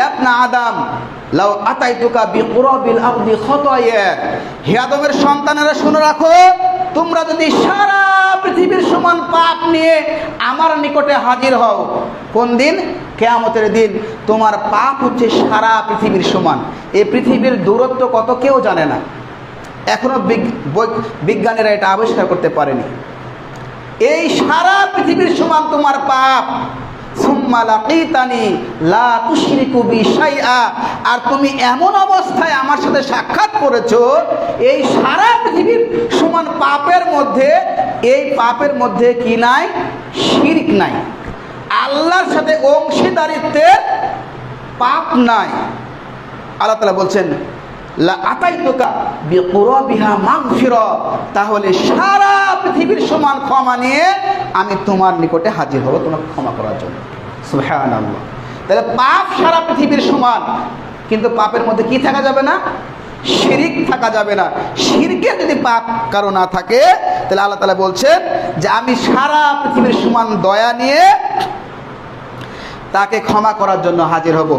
ইবনা আদম লাউ আতাইতুকা বিকুরাবিল আরদি খাতায়া, হে আদমের সন্তানেরা শুনে রাখো, তোমরা যদি সারা পৃথিবীর সমান পাপ নিয়ে আমার নিকটে হাজির হও, কোন দিন? কিয়ামতের দিন। তোমার পাপ হচ্ছে সারা পৃথিবীর সমান। এই পৃথিবীর দূরত্ব কত কেউ জানে না, এখনো বিজ্ঞানীরা এটা আবিষ্কার করতে পারেনি। এই সারা পৃথিবীর সমান তোমার পাপ। সুম্মা লাকিতানি লা তুশরিকু বি শাইআ, আর তুমি এমন অবস্থায় আমার সাথে সাক্ষাৎ করেছো, এই সারা পৃথিবীর সমান পাপের মধ্যে, এই পাপের মধ্যে কি নাই? শিরক নাই, আল্লাহর সাথে অংশীদারিত্বের পাপ নাই। আল্লাহ তাআলা বলছেন লা আতাইতুকা বিকুরাবিহা মাগফিরা, তাহলে সারা পৃথিবীর সমান ক্ষমা নিয়ে আমি তোমার নিকটে হাজির হব তোমাকে ক্ষমা করার জন্য। সুবহানাল্লাহ। তাহলে পাপ সারা পৃথিবীর সমান, কিন্তু পাপের মধ্যে কি থাকা যাবে না? শিরক থাকা যাবে না। শিরকের যদি পাপ কারো না থাকে, তাহলে আল্লাহ তাআলা বলছেন যে আমি সারা পৃথিবীর সমান দয়া নিয়ে তাকে ক্ষমা করার জন্য হাজির হব।